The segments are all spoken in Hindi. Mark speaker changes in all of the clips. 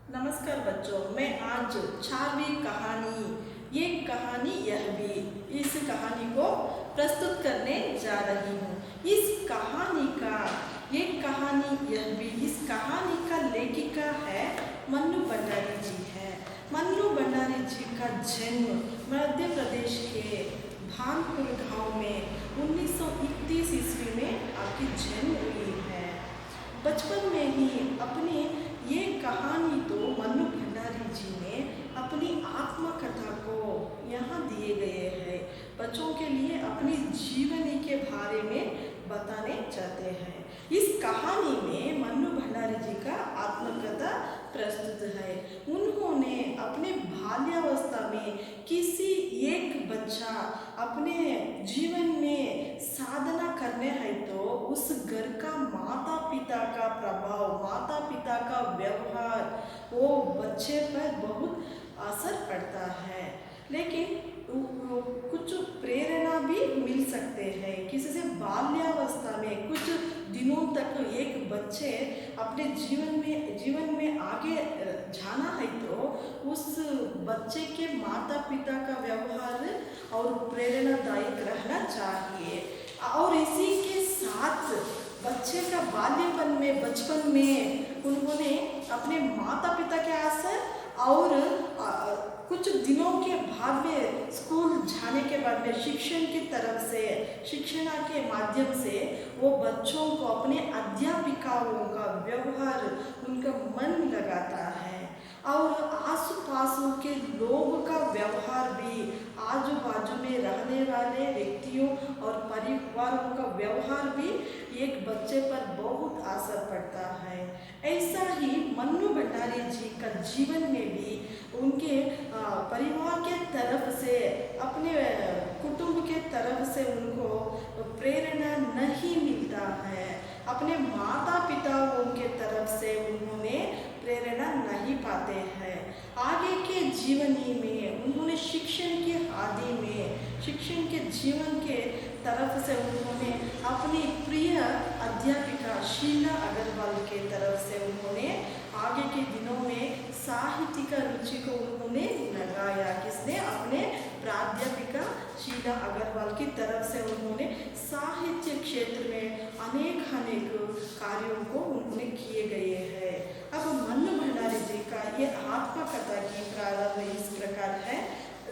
Speaker 1: नमस्कार बच्चों, मैं आज 4वीं कहानी ये कहानी यह भी इस कहानी को प्रस्तुत करने जा रही हूँ। इस कहानी यह भी इस कहानी का लेखिका है मन्नू भंडारी जी है। मन्नू भंडारी जी का जन्म मध्य प्रदेश के भानपुर गांव में 1931 ईस्वी में आपकी जन्म हुई है। बचपन में ही अपनी ये कहानी तो मन्नू भंडारी जी ने अपनी आत्मकथा को यहाँ दिए गए हैं। बच्चों के लिए अपनी जीवनी के बारे में बताने चाहते हैं। इस कहानी में मन्नू भंडारी जी का आत्मकथा प्रस्तुत है। उन्होंने अपने बाल्यावस्था में किसी एक बच्चा अपने जीवन में साधना करने है तो उस घर का माता पिता का प्रभाव, माता पिता का व्यवहार वो बच्चे पर बहुत असर पड़ता है। लेकिन कुछ प्रेरणा भी मिल सकते हैं। किसी से बाल्यावस्था में कुछ दिनों तक एक बच्चे अपने जीवन में आगे जाना है तो उस बच्चे के माता पिता का व्यवहार और प्रेरणादायक रहना चाहिए। और इसी के साथ बच्चे का बचपन में उन्होंने अपने माता पिता के असर और कुछ दिनों के बाद में स्कूल जाने के बाद में शिक्षण के माध्यम से वो बच्चों को अपने अध्यापिकाओं का व्यवहार उनका मन लगाता है और आस पास के लोगों का व्यवहार भी, आजू बाजू में रहने वाले व्यक्तियों और परिवारों का व्यवहार भी एक बच्चे पर बहुत असर पड़ता है। ऐसा ही मन्नू भंडारी जी का जीवन में भी उनके परिवार के तरफ से, अपने कुटुंब के तरफ से उनको प्रेरणा नहीं मिलता है। अपने माता पिताओं के तरफ से उन्होंने प्रेरणा नहीं पाते हैं। आगे के जीवनी में उन्होंने शिक्षण के जीवन के तरफ से उन्होंने अपनी प्रिय अध्यापिका शीला अग्रवाल के तरफ से उन्होंने आगे के दिनों में साहित्य का रुचि को उन्होंने लगाया। किसने? अपने प्राध्यापिका शीला अग्रवाल की तरफ से उन्होंने साहित्य क्षेत्र में अनेक कार्यों को उन्होंने किए गए हैं। अब मन्नू भंडारी जी का ये आत्मकथा की प्रारंभ इस प्रकार है।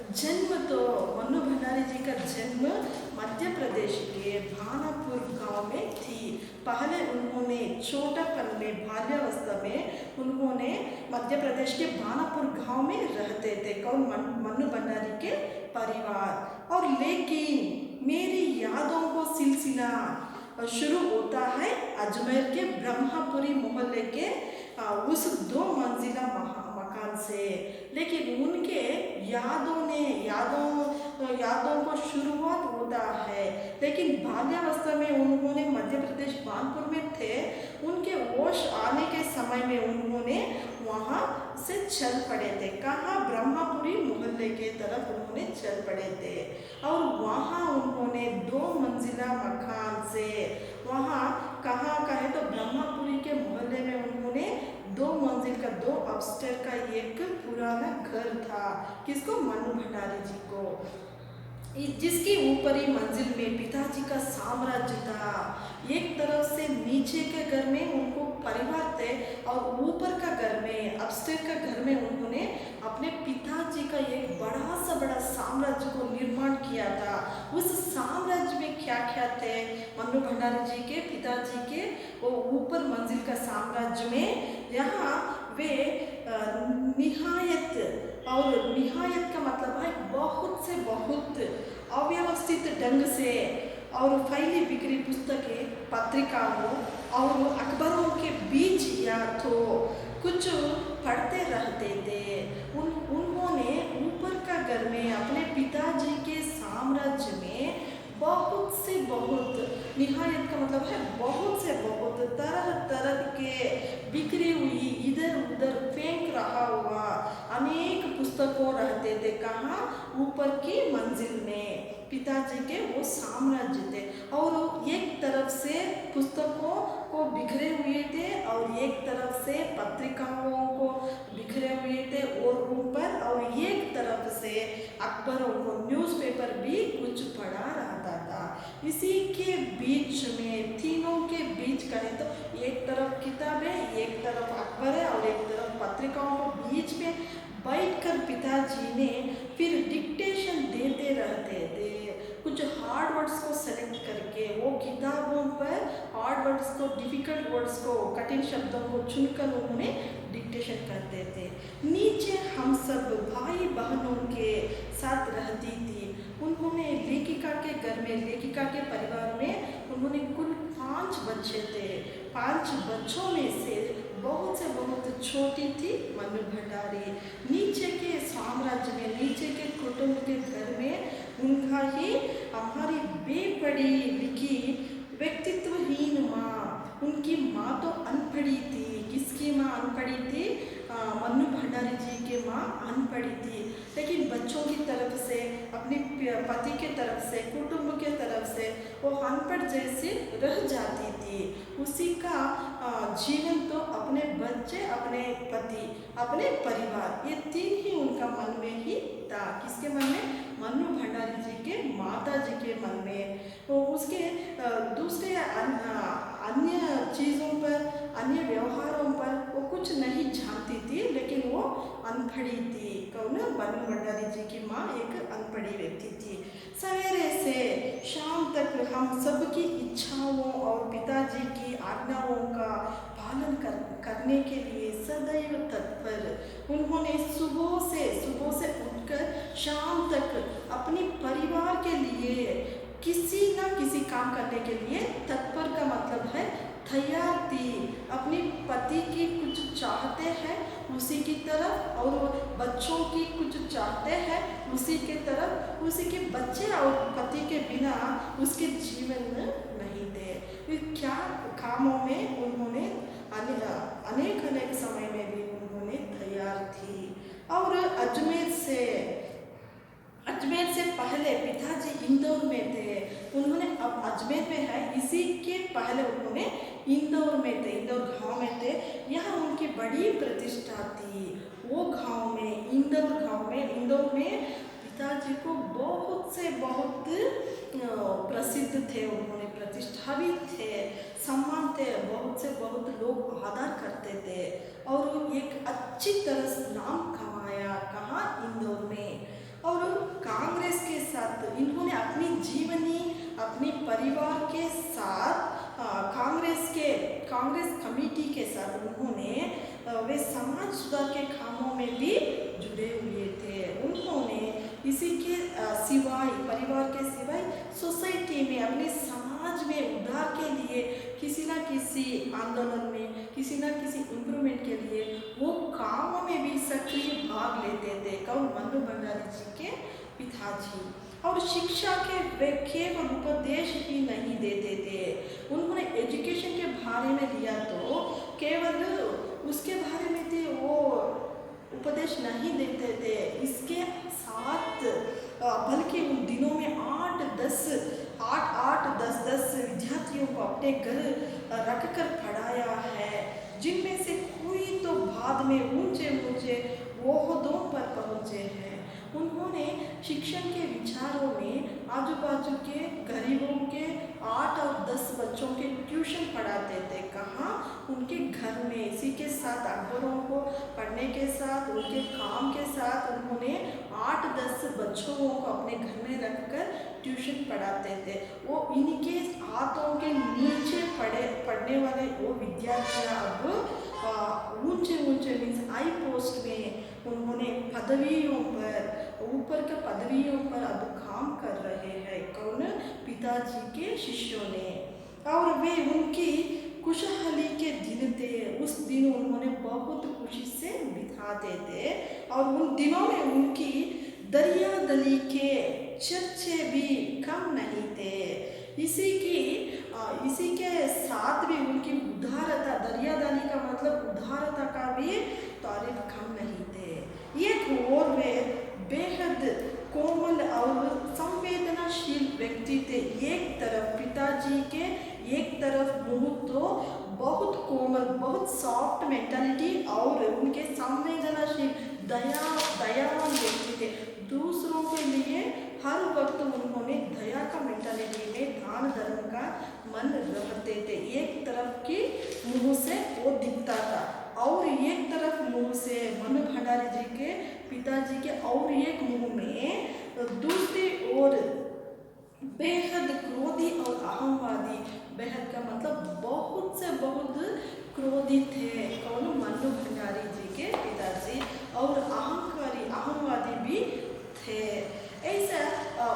Speaker 1: मन्नू भंडारी जी का जन्म मध्य प्रदेश के भानापुर गांव में थी। पहले उन्होंने छोटापन में बाल्यावस्था में उन्होंने मध्य प्रदेश के भानापुर गांव में रहते थे। कौन? मन्नू भंडारी के परिवार। और लेकिन मेरी यादों को सिलसिला शुरू होता है अजमेर के ब्रह्मपुरी मोहल्ले के उस 2 मंजिला मकान से। लेकिन उनके यादों को शुरुआत होता है। लेकिन बाल्यावस्था में उन्होंने मध्य प्रदेश भानपुर में थे। उनके होश आने के समय में उन्होंने वहाँ से चल पड़े थे। कहाँ? ब्रह्मपुरी मोहल्ले के तरफ उन्होंने चल पड़े थे और वहाँ उन्होंने 2 मंजिला मकान से, वहाँ कहाँ का है तो ब्रह्मपुरी के मोहल्ले में उन्होंने 2 मंजिल का, 2 अपस्टेयर का एक पुराना घर था। किसको? मन्नू भंडारी जी को। जिसकी ऊपरी मंजिल में पिताजी का साम्राज्य था। एक तरफ से नीचे के घर में उनको परिवार थे और ऊपर का घर में, अपस्टेयर का घर में उन्होंने अपने पिताजी का एक बड़ा साम्राज्य को निर्माण किया था। उस साम्राज्य में क्या क्या थे? मन्नू भंडारी जी के पिताजी के वो ऊपर मंजिल का साम्राज्य में यहाँ वे निहायत का मतलब है बहुत से बहुत अव्यवस्थित ढंग से और फैली बिखरी पुस्तकें, पत्रिकाओं और अखबारों के बीच या तो कुछ पढ़ते रहते थे। उन्होंने ऊपर का घर में अपने पिताजी के साम्राज्य में बहुत से बहुत, निहायत का मतलब है बहुत से बहुत तरह के बिखरी हुई, इधर उधर फेंक रहा हुआ अनेक पुस्तकों रहते थे। कहाँ? ऊपर की मंजिल में पिताजी के वो साम्राज्य थे। और एक तरफ से पुस्तकों को बिखरे हुए थे और एक तरफ से पत्रिकाओं को अखबारों को, न्यूज़पेपर भी कुछ पढ़ा रहता था। इसी के बीच में, तीनों के बीच करें तो एक तरफ किताबें, एक तरफ अखबार है और एक तरफ पत्रिकाओं को बीच में बैठकर पिताजी ने फिर डिक्टेशन देते रहते थे। कुछ हार्ड वर्ड्स को सेलेक्ट करके वो किताबों पर हार्ड वर्ड्स को, डिफिकल्ट वर्ड्स को, कठिन शब्दों को चुनकर उन्होंने डिक्टेशन करते थे। नीचे हम सब भाई बहनों के साथ रहती थी। उन्होंने लेखिका के घर में, लेखिका के परिवार में उन्होंने कुल 5 बच्चे थे। 5 बच्चों में से बहुत छोटी थी मनु भंडारी। नीचे के साम्राज्य में, नीचे के कुटुंब के घर में उनका ही, हमारी बेपढ़ी लिखी व्यक्तित्वहीन माँ, उनकी माँ तो अनपढ़ी थी। किसकी माँ अनपढ़ी थी? मनु भंडारी जी की माँ अनपढ़ी थी, लेकिन बच्चों की तरफ से, अपने पति के तरफ से, कुटुंब के तरफ से वो अनपढ़ जैसे रह जाती थी। उसी का जीवन तो अपने बच्चे, अपने पति, अपने परिवार, ये 3 ही उनका मन में ही था। किसके मन में? मनु भंडारी जी के माता जी के मन में। तो उसके दूसरे अन्य चीज़ों पर, अन्य व्यवहारों पर वो कुछ नहीं जानती थी, लेकिन वो अनपढ़ी थी। कौन? मनु भंडारी जी की माँ एक अनपढ़ी व्यक्ति थी। सवेरे से शाम तक हम सबकी इच्छाओं और पिताजी की आज्ञाओं का पालन करने के लिए सदैव तत्पर। उन्होंने सुबह से उठकर शाम तक अपने परिवार के लिए किसी न किसी काम करने के लिए तत्पर का मतलब है तैयार थी। अपने पति की कुछ चाहते हैं उसी की तरफ, और बच्चों की कुछ चाहते हैं उसी के तरफ। उसी के बच्चे और पति के बिना उसके जीवन नहीं थे। क्या कामों में उन्होंने अनेक समय में भी उन्होंने तैयार थी। और अजमेर से पहले पिताजी इंदौर में थे। उन्होंने, अब अजमेर में है, इसी के पहले उन्होंने इंदौर में थे, इंदौर गांव में थे। यहाँ उनकी बड़ी प्रतिष्ठा थी। वो गांव में, इंदौर में पिताजी को बहुत प्रसिद्ध थे। उन्होंने प्रतिष्ठा भी थे, सम्मान थे, बहुत लोग आदर करते थे और एक अच्छी तरह से नाम कमाया। कहाँ? इंदौर में। और कांग्रेस के साथ इन्होंने अपनी जीवनी, अपने परिवार के साथ कांग्रेस कमेटी के साथ उन्होंने वे समाज सुधार के कामों में भी जुड़े हुए थे। उन्होंने इसी के सिवाय, परिवार के सिवाय सोसाइटी में, अपने समाज में उद्धार के लिए किसी न किसी आंदोलन में, किसी न किसी इम्प्रूवमेंट के लिए वो कामों में भी सक्रिय भाग लेते थे। कौन? मनु भंडारी जी के पिताजी। और शिक्षा के वे केवल उपदेश ही नहीं देते थे। उन्होंने एजुकेशन के बारे में लिया तो केवल उसके बारे में थे, वो उपदेश नहीं देते थे। इसके साथ बल्कि उन दिनों में 8-10 विद्यार्थियों को अपने घर रखकर पढ़ाया है, जिनमें से कोई तो बाद में ऊंचे ओहदों पर पहुंचे हैं। उन्होंने शिक्षण के विचारों में आजू बाजू के गरीबों के 8 और 10 बच्चों के ट्यूशन पढ़ाते थे। कहाँ? उनके घर में। इसी के साथ अखबारों को पढ़ने के साथ, उनके काम के साथ उन्होंने 8-10 बच्चों को अपने घर में रखकर ट्यूशन पढ़ाते थे। वो इनके हाथों के नीचे पढ़ने वाले वो विद्यार्थी अब ऊंचे मीन्स हाई पोस्ट में उन्होंने पदवियों पर, ऊपर के पदवियों पर अब काम कर रहे हैं। कौन? पिताजी के शिष्यों ने। और वे उनकी खुशहाली के दिन थे। उस दिन उन्होंने बहुत खुशी से बिताते थे और उन दिनों में उनकी दरियादली के चर्चे भी कम नहीं थे। इसी के साथ भी उनकी उदारता, दरियादली का मतलब उदारता का भी तारीफ कम नहीं थे। एक और वे बेहद कोमल और संवेदनशील व्यक्ति थे। एक तरफ पिताजी के, एक तरफ मुँह तो बहुत कोमल, बहुत सॉफ्ट मेंटालिटी और उनके संवेदनशील दयावान व्यक्ति थे। दूसरों के हर वक्त उन्होंने दया का मेंटालिटी में दान धर्म का मन रखते थे। एक तरफ की मुंह से वो दिखता था और एक तरफ मुंह से मनु भंडारी जी के पिताजी के और एक मुंह में दूसरी ओर बेहद क्रोधी और अहमवादी। बेहद का मतलब बहुत से बहुत क्रोधी थे कौन? मनु भंडारी जी के पिताजी। और अहंकारी अहमवादी भी थे। ऐसा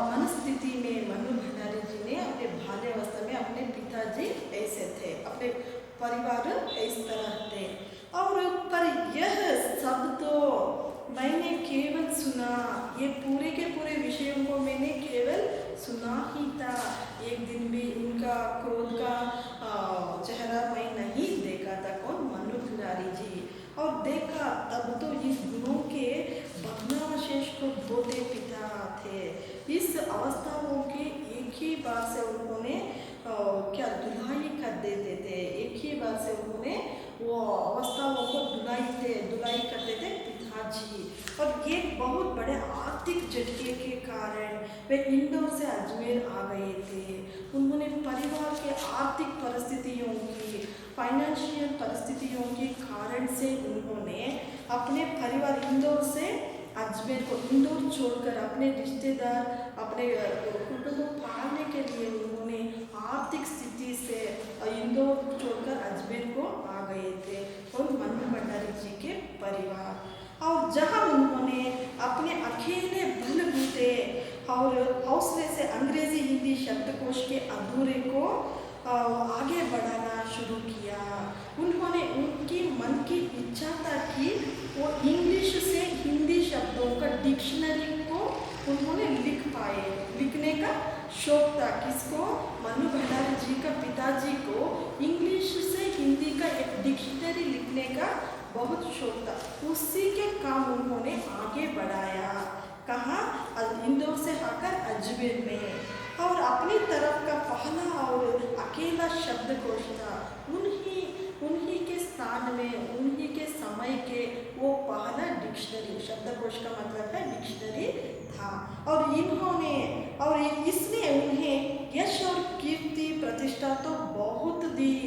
Speaker 1: मनस्थिति में मनु भंडारी जी ने अपने बाल्यावस्था में अपने पिताजी ऐसे थे, अपने परिवार इस तरह थे। और पर यह सब तो मैंने केवल सुना, ये पूरे के पूरे विषयों को मैंने केवल सुना ही था। एक दिन भी उनका क्रोध का चेहरा मैं नहीं देखा था। कौन? मनु भंडारी जी। और देखा तब तो इस गुणों के भग्नावशेष को धोते पिता थे। इस अवस्थाओं के एक ही बार से उन्होंने क्या धुलाई कर देते थे। एक ही बार से उन्होंने वो अवस्थाओं को धुलाई करते थे पिताजी। और एक बहुत बड़े आर्थिक झटके के कारण वे इंदौर से अजमेर आ गए थे। उन्होंने परिवार के आर्थिक परिस्थितियों की, फाइनेंशियल परिस्थितियों के कारण से उन्होंने अपने परिवार इंदौर से अजमेर को इंदौर छोड़कर अपने रिश्तेदार, अपने कुटुंब को पालने के लिए उन्होंने आर्थिक स्थिति से इंदौर छोड़कर अजमेर को आ गए थे। और मनु भंडारी जी के परिवार, और जहां उन्होंने अपने अकेले बलबूते और हौसले से अंग्रेजी हिंदी शब्दकोश के अधूरे को आगे बढ़ाना शुरू किया। उन्होंने उनकी मन की इच्छा था कि वो इंग्लिश से हिंदी शब्दों का डिक्शनरी को उन्होंने लिख पाए। लिखने का शौक था किसको? मनु भंडारी जी का पिताजी को इंग्लिश से हिंदी का एक डिक्शनरी लिखने का बहुत शौक था। उसी के काम उन्होंने आगे बढ़ाया। कहाँ? इंदौर से आकर अजमेर में। और अपनी तरफ का पहला और अकेला शब्दकोश था। उन्हीं के स्थान में, उन्हीं के समय के वो पहला डिक्शनरी, शब्दकोश का मतलब है डिक्शनरी था। और इन्होंने और इसने उन्हें यश और कीर्ति प्रतिष्ठा तो बहुत दी।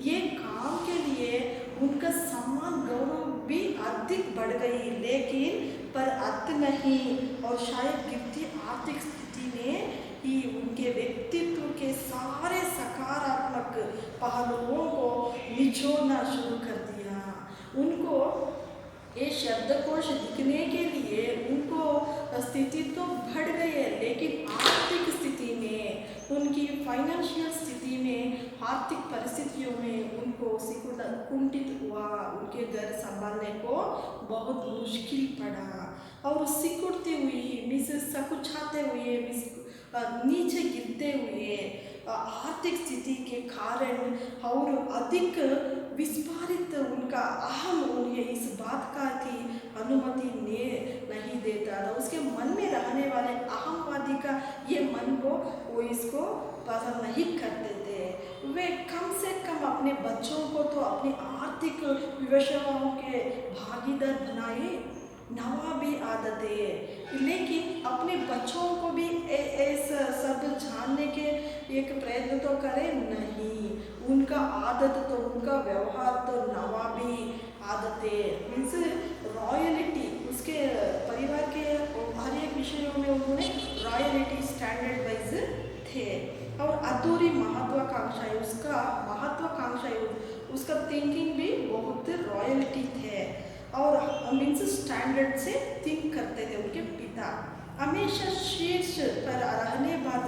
Speaker 1: ये काम के लिए उनका सम्मान गौरव भी अधिक बढ़ गई, लेकिन पर अंत नहीं। और शायद गिरती आर्थिक स्थिति ने ही उनके व्यक्तित्व के सारे सकारात्मक पहलुओं को निचोड़ना शुरू कर दिया। उनको ये शब्दकोश लिखने के लिए उनको स्थिति तो बढ़ गई है, लेकिन आर्थिक स्थिति में, उनकी फाइनेंशियल स्थिति में, आर्थिक परिस्थितियों में उनको कुंठित हुआ। उनके घर संभालने को बहुत मुश्किल पड़ा। और सिकुड़ते हुए, सकुचाते हुए, नीचे गिरते हुए आर्थिक स्थिति के कारण और अधिक विस्फारित उनका अहम उन्हें इस बात का की अनुमति नहीं देता था। उसके मन में रहने वाले अहमवादी का ये मन को वो इसको पसंद नहीं करते थे। वे कम से कम अपने बच्चों को तो अपनी आर्थिक विवशताओं के भागीदार बनाए, नवाबी आदतें, लेकिन अपने बच्चों को भी ऐसा सब जानने के एक प्रयत्न तो करें नहीं। उनका आदत तो, उनका व्यवहार तो नवाबी आदतें, मीन्स रॉयलिटी, उसके परिवार के हर एक विषयों में उन्होंने रॉयलिटी स्टैंडर्ड वाइज थे। और अधूरी महत्वाकांक्षाएं, उसका महत्वाकांक्षाएं, उसका थिंकिंग भी बहुत रॉयलिटी थे। और मीन्स स्टैंडर्ड से थिंक करते थे उनके पिता। हमेशा शीर्ष पर रहने बाद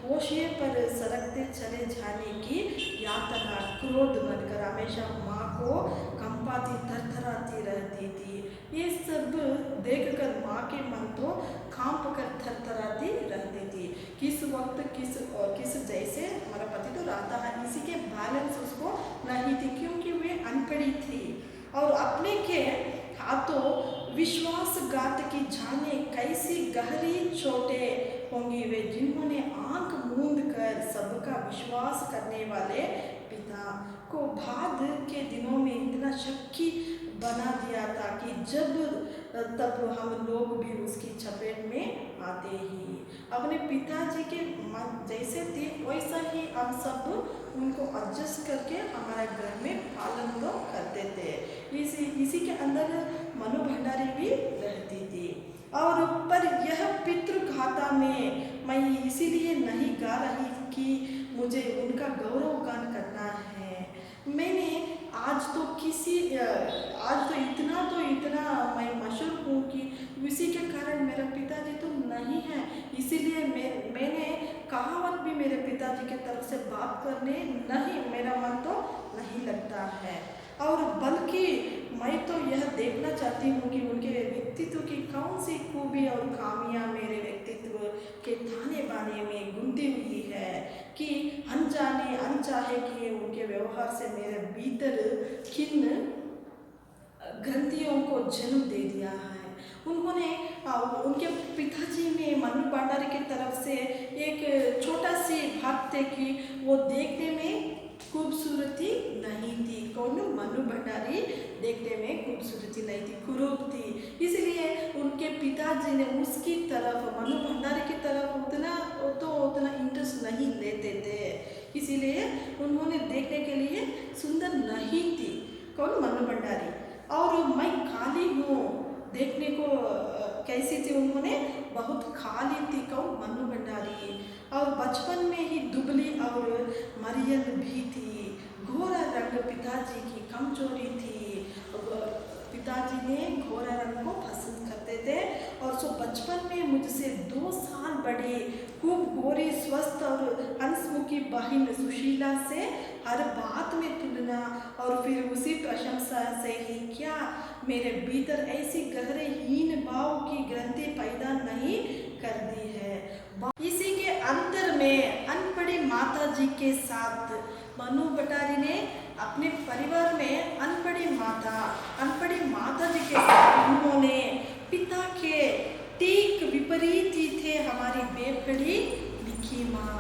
Speaker 1: वो शीर्ष पर सरकते चले जाने की यातना, क्रोध बनकर हमेशा माँ को कंपाती, थरथराती रहती थी। ये सब देखकर माँ के मन तो कांप कर थरथराती रहती थी। किस वक्त किस जैसे हमारा पति तो रहता है, इसी के बैलेंस उसको नहीं थी, क्योंकि वे अनपढ़ी थी। और अपने के हाथों विश्वासघात की जाने कैसी गहरी चोटें होंगी वे, जिन्होंने आंख मूंद कर सबका विश्वास करने वाले पिता को बाद के दिनों में इतना शक की बना दिया था कि जब तब हम लोग भी उसकी चपेट में आते ही। अपने पिताजी के मन जैसे थे वैसा ही हम सब उनको एडजस्ट करके हमारे घर में पालन तो करते थे। इसी के अंदर मनु भंडारी भी रहती थी। और पर यह पितृगाथा में मैं इसीलिए नहीं गा रही कि मुझे उनका गौरव गान करना है। मैंने आज तो इतना मैं मशहूर हूँ कि इसी के कारण मेरा पिताजी तो नहीं है, इसीलिए मैंने कहावत भी मेरे पिताजी के तरफ से बात करने नहीं, मेरा मन तो नहीं लगता है। और बल्कि मैं तो यह देखना चाहती हूँ कि उनके व्यक्तित्व की कौन सी खूबी और खामियाँ मेरे व्यक्तित्व के ताने बाने में गुंथी हुई है कि अनजाने अनचाहे कि उनके व्यवहार से मेरे भीतर किन ग्रंथियों को जन्म दे दिया है। उन्होंने उनके पिताजी में मनु भंडारी की तरफ से एक छोटा सी बात थे कि वो देखने में खूबसूरती नहीं थी। कौन? मनु भंडारी देखने में खूबसूरती नहीं थी, कुरूप थी। इसलिए उनके पिताजी ने उसकी तरफ, मनु भंडारी की तरफ उतना इंटरेस्ट नहीं लेते थे। इसीलिए उन्होंने देखने के लिए सुंदर नहीं थी। कौन? मनु भंडारी। और मैं काली हूँ, देखने को कैसी थी? उन्होंने बहुत खाली थी। कौन? मनु भंडारी। और बचपन में ही दुबली और मरियल भी थी। गोरा रंग पिताजी की कमजोरी थी। पिताजी ने गोरा रंग को पसंद करते थे। और सो बचपन में मुझसे 2 साल बड़ी खूब गोरी, स्वस्थ और हंसमुखी बहन सुशीला से हर बात में तुलना और फिर उसी प्रशंसा से ही क्या मेरे भीतर ऐसी गहरे हीन भाव की ग्रंथि पैदा नहीं कर दी है। इसी के अंतर में अनपढ़ी माता जी के साथ मनु भंडारी ने अपने परिवार में अनपढ़ी माता जी के साथ उन्होंने पिता के ठीक विपरीत ही थे हमारी बेपढ़ी लिखी माँ।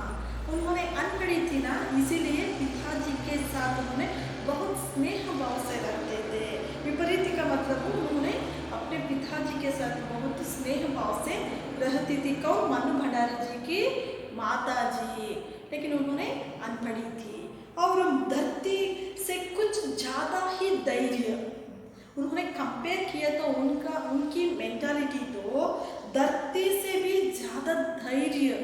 Speaker 1: उन्होंने अनपढ़ी थी ना, इसीलिए पिताजी के साथ उन्होंने बहुत स्नेह भाव से रखते थे। विपरीत का मतलब उन्होंने अपने पिताजी के साथ बहुत स्नेह भाव से रहती थी। कौन? मनु भंडारी जी की माता जी। लेकिन उन्होंने अनपढ़ी थी और धरती से कुछ ज़्यादा ही धैर्य उन्होंने कंपेयर किया तो उनकी मेंटालिटी तो धरती से भी ज़्यादा धैर्य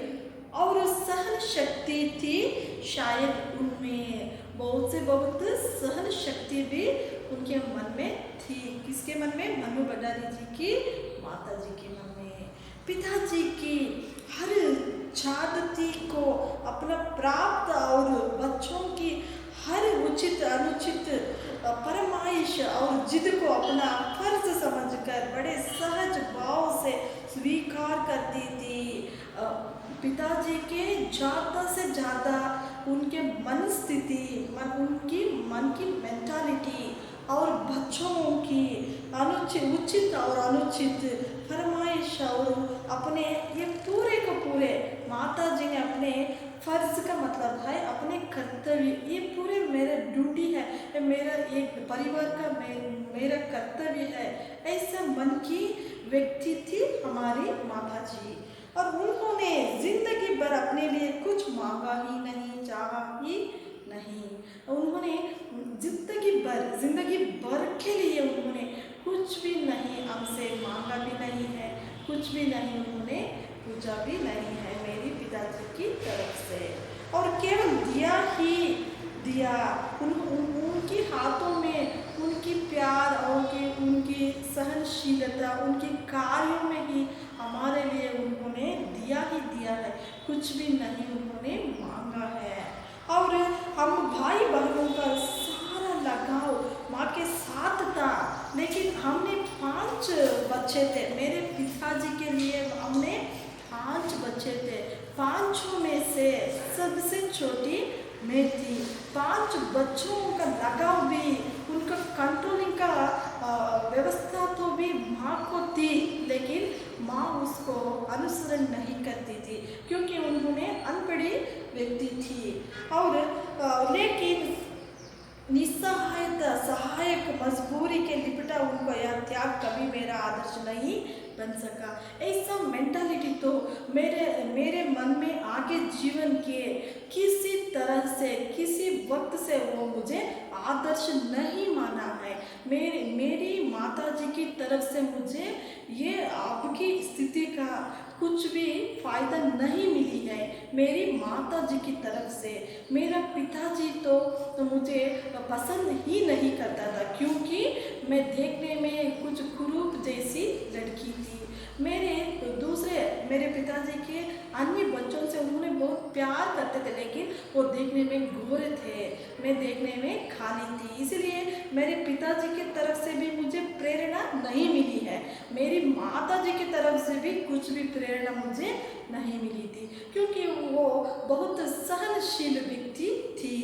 Speaker 1: और सहन शक्ति थी। शायद उनमें बहुत से बहुत सहन शक्ति भी उनके मन में थी। किसके मन में? मनु भंडारी जी की माता जी के मन में। पिताजी की हर चाहती को अपना प्राप्त और बच्चों की हर उचित अनुचित फरमाइश और जिद को अपना फर्ज समझकर बड़े सहज भाव से स्वीकार करती थी। पिताजी के ज़्यादा से ज़्यादा उनके मन स्थिति, उनकी मन की मेंटालिटी और बच्चों की उचित और अनुचित फरमाइश और अपने ये पूरे को पूरे माता जी ने अपने फर्ज का मतलब है अपने कर्तव्य, ये पूरे मेरा ड्यूटी है, ये मेरा एक परिवार का मेरा कर्तव्य है, ऐसा मन की व्यक्ति थी हमारी माता जी। और उन्होंने जिंदगी भर अपने लिए कुछ मांगा ही नहीं, चाहा ही नहीं। उन्होंने जिंदगी भर के लिए उन्होंने कुछ भी नहीं हमसे मांगा भी नहीं है, कुछ भी नहीं उन्होंने पूछा भी नहीं है मेरी पिताजी की तरफ से। और केवल दिया ही दिया। उनके हाथों में उनकी प्यार और उनकी सहनशीलता, उनके कार्यों में ही हमारे लिए उन्होंने दिया ही दिया है, कुछ भी नहीं उन्होंने मांगा है। और हम भाई बहनों का सारा लगाव माँ के साथ था, लेकिन हमने 5 बच्चे थे। मेरे पिताजी के लिए हमने 5 बच्चे थे। 5 में से सबसे छोटी मैं थी। 5 बच्चों का लगाव भी, उनका कंट्रोलिंग का व्यवस्था तो भी माँ को थी, लेकिन माँ उसको अनुसरण नहीं करती थी क्योंकि उन्होंने अनपढ़ी व्यक्ति थी। और लेकिन निस्सहायता सहायक मजबूरी के लिपटा उनको यह त्याग कभी मेरा आदर्श नहीं बन सका। ऐसा मेंटालिटी तो मेरे मेरे मन में आगे जीवन के किसी तरह से किसी वक्त से वो मुझे आदर्श नहीं माना है। मेरी माता जी की तरफ से मुझे ये आपकी स्थिति का कुछ भी फायदा नहीं मिली है। मेरी माता जी की तरफ से मेरा पिताजी तो मुझे पसंद ही नहीं करता था, क्योंकि मैं देखने में कुछ कुरूप जैसी लड़की थी। मेरे पिताजी के अन्य बच्चों से उन्होंने बहुत प्यार करते थे, लेकिन वो देखने में गोरे थे, मैं देखने में काली थी। इसलिए मेरे पिताजी की तरफ से भी मुझे प्रेरणा नहीं मिली है। मेरी माता जी की तरफ से भी कुछ भी प्रेरणा मुझे नहीं मिली थी, क्योंकि वो बहुत सहनशील व्यक्ति थी।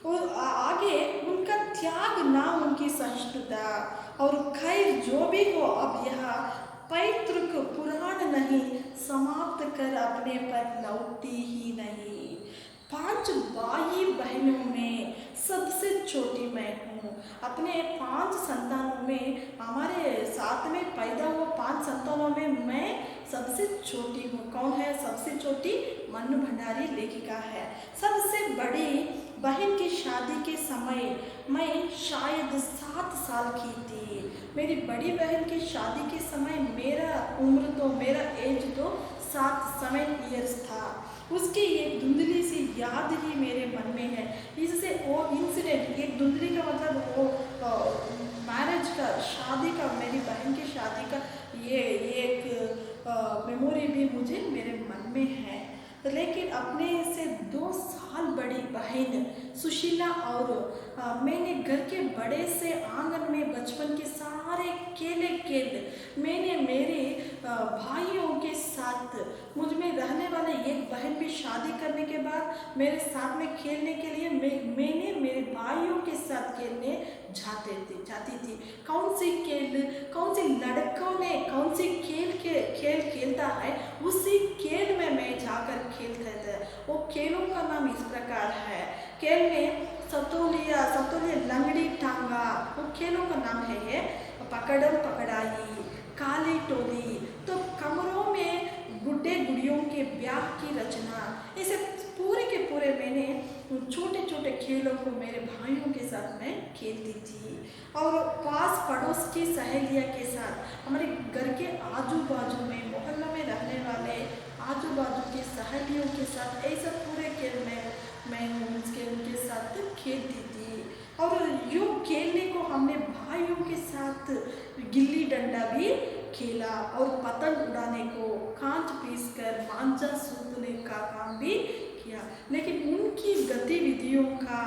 Speaker 1: और आगे उनका त्याग ना उनकी सहिष्णुता और खैर जो भी हो, अब यह पैतृक पुराण नहीं समाप्त कर अपने पर लौटती ही नहीं। 5 भाई बहनों में सबसे छोटी मैं हूँ। अपने 5 संतानों में, हमारे साथ में पैदा हुआ 5 संतानों में मैं सबसे छोटी हूँ। कौन है सबसे छोटी? मन्नू भंडारी लेखिका है। सबसे बड़ी बहन की शादी के समय मैं शायद 7 साल की थी। मेरी बड़ी बहन की शादी के समय मेरा एज तो 7 ईयर्स था। उसकी एक धुंधली सी याद ही मेरे मन में है। इससे वो इंसिडेंट, एक धुंधली का मतलब वो मैरिज का, शादी का, मेरी बहन की शादी का ये एक मेमोरी भी मुझे मेरे मन में है। लेकिन अपने से 2 साल बड़ी बहन सुशीला और मैंने घर के बड़े से आंगन में बचपन के सारे खेल मैंने मेरे भाइयों के साथ, मुझ में रहने वाले एक बहन भी शादी करने के बाद मेरे साथ में खेलने के लिए मैंने मेरे भाइयों के साथ खेलने जाती थी। कौन सी लड़कों ने कौन सी खेल खेलता है, उसी खेल में मैं जाकर खेलता था। वो खेलों का नाम इस प्रकार है। खेल में सतोलिया लंगड़ी टांगा, वो खेलों का नाम है पकड़म पकड़ाई, काली टोली, तो कमरों में गुड्डे गुड़ियों के ब्याह की रचना, ऐसे पूरे के पूरे मैंने छोटे छोटे खेलों को मेरे भाइयों के साथ मैं खेलती थी। और पास पड़ोस की सहेलियों के साथ, हमारे घर के आजू बाजू में मोहल्ला में रहने वाले आजू बाजू की सहेलियों के साथ ऐसा पूरे खेल में मैं उनके साथ खेलती थी। और यूँ खेलने को हमने भाइयों के साथ गिल्ली डंडा भी खेला और पतंग उड़ाने को कांच पीसकर मांझा सूतने का काम भी किया। लेकिन उनकी गतिविधियों का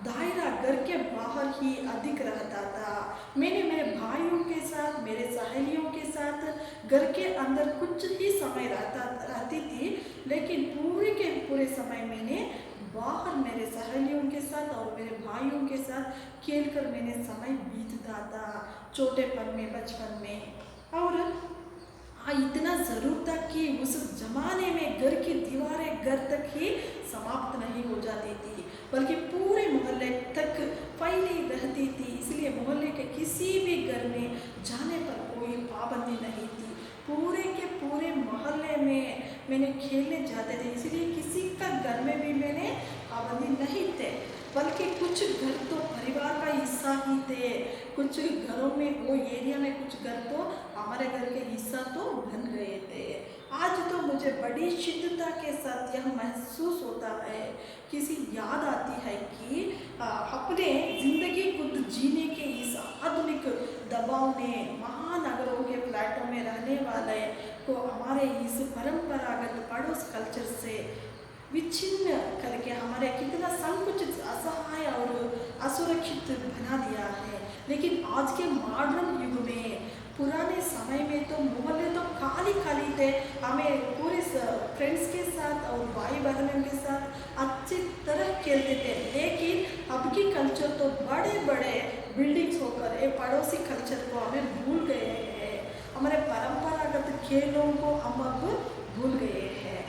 Speaker 1: दायरा घर के बाहर ही अधिक रहता था। मैंने मेरे भाइयों के साथ, मेरे सहेलियों के साथ घर के अंदर कुछ ही समय रहती थी, लेकिन पूरे के पूरे समय मैंने बाहर मेरे सहेलियों के साथ और मेरे भाइयों के साथ खेलकर मैंने समय बीतता था छोटेपन में, बचपन में। और इतना ज़रूर था कि उस जमाने में घर की दीवारें घर तक ही समाप्त नहीं हो जाती थी, बल्कि पूरे मोहल्ले तक फैली रहती थी। इसलिए मोहल्ले के किसी भी घर में जाने पर कोई पाबंदी नहीं थी। पूरे के पूरे मोहल्ले में मैंने खेलने जाते थे, इसलिए किसी का घर में भी मैंने पाबंदी नहीं थे, बल्कि कुछ घर तो परिवार का हिस्सा ही थे। कुछ घरों में, वो एरिया में कुछ घर तो हमारे घर के हिस्सा तो बन गए थे। आज तो मुझे बड़ी शिद्दत के साथ यह महसूस होता है, किसी याद आती है कि अपने ज़िंदगी को जीने के इस आधुनिक दबाव ने महानगरों के फ्लैटों में रहने वाले को हमारे इस परंपरागत पड़ोस कल्चर से विच्छिन्न करके हमारे कितना संकुचित, असहाय और असुरक्षित बना दिया है। लेकिन आज के मॉडर्न युग में, पुराने समय में तो मोहल्ले तो खाली थे। हमें पूरे फ्रेंड्स के साथ और भाई बहनों के साथ अच्छी तरह खेलते थे। लेकिन अब की कल्चर तो बड़े बड़े बिल्डिंग्स होकर ये पड़ोसी कल्चर को हमें भूल गए हैं। हमारे परंपरागत खेलों को हम अब भूल गए हैं।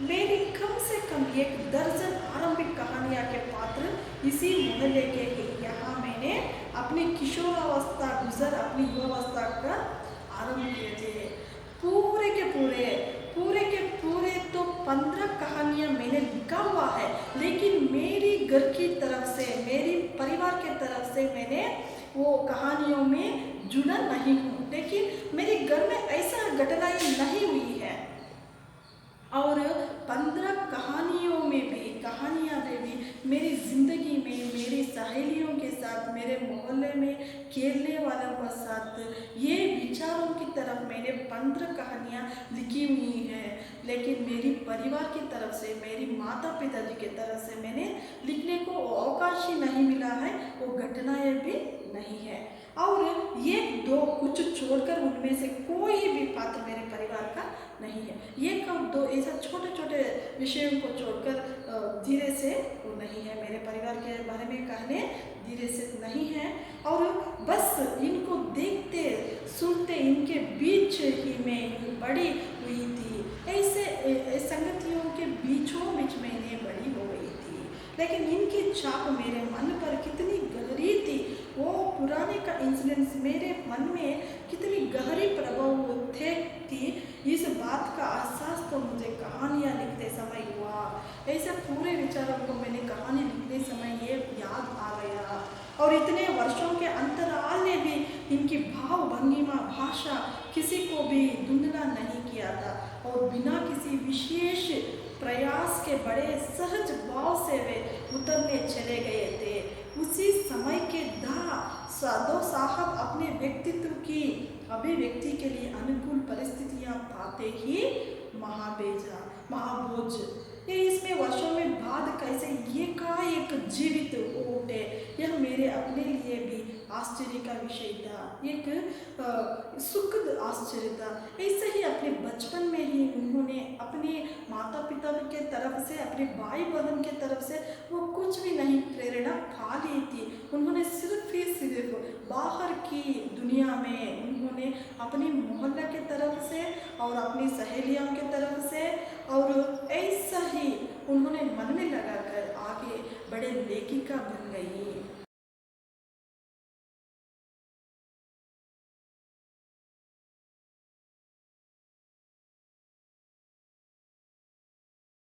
Speaker 1: मेरी कम से कम 1 दर्जन आरंभिक कहानियाँ के पात्र इसी मोहल्ले के ही यहाँ मैंने अपनी किशोरावस्था गुजर अपनी युवावस्था का आरंभ किए थे। पूरे के पूरे तो 15 कहानियाँ मैंने लिखा हुआ है, लेकिन मेरी घर की तरफ से, मेरी परिवार के तरफ से मैंने वो कहानियों में जुड़ा नहीं हूँ। लेकिन मेरे घर में ऐसा घटनाएं नहीं हुई है। और 15 कहानियों में भी मेरी ज़िंदगी में मेरी सहेलियों के साथ, मेरे मोहल्ले में खेलने वालों के साथ, ये विचारों की तरफ मैंने 15 कहानियाँ लिखी हुई हैं। लेकिन मेरी परिवार की तरफ से, मेरी माता पिताजी की तरफ से मैंने लिखने को अवकाश ही नहीं मिला है, वो घटनाएं भी नहीं है। और ये दो कुछ छोड़कर उनमें से कोई भी पात्र मेरे परिवार का नहीं है। ये दो ऐसा छोटे छोटे विषयों को छोड़कर धीरे से वो नहीं है, मेरे परिवार के बारे में कहने धीरे से नहीं है। और बस इनको देखते सुनते इनके बीच ही में बड़ी हुई थी। ऐसे संगतियों के बीचों बीच मैंने बड़ी हो गई थी। लेकिन इनकी छाप मेरे मन पर कितनी गहरी थी, वो पुराने का इंसिडेंस मेरे मन में कितनी गहरी प्रभाव थी, इस बात का एहसास तो मुझे कहानियाँ लिखते समय हुआ। ऐसे पूरे विचारों को मैंने कहानी लिखने समय ये याद आ गया। और इतने वर्षों के अंतराल ने भी इनकी भाव भंगिमा भाषा किसी को भी धुंधला नहीं किया था, और बिना किसी विशेष प्रयास के बड़े सहज भाव से वे उतरने चले गए थे। उसी समय के साधो साहब अपने व्यक्तित्व की अभिव्यक्ति के लिए अनुकूल परिस्थितियां पाते ही महाभोज ये इसमें वर्षों में बाद कैसे एकाएक जीवित हो उठे, यह मेरे अपने लिए भी आश्चर्य का विषय था, एक सुखद आश्चर्य था। ऐसे ही अपने बचपन में ही उन्होंने अपने माता पिता के तरफ से, अपने भाई बहन के तरफ से वो कुछ भी नहीं प्रेरणा पा ली थी। उन्होंने सिर्फ ही सिर्फ बाहर की दुनिया में उन्होंने अपनी मोहल्ला के तरफ से और अपनी सहेलियों के तरफ से, और ऐसा ही उन्होंने मन में लगाकर आगे बड़े लेखिका बन गई।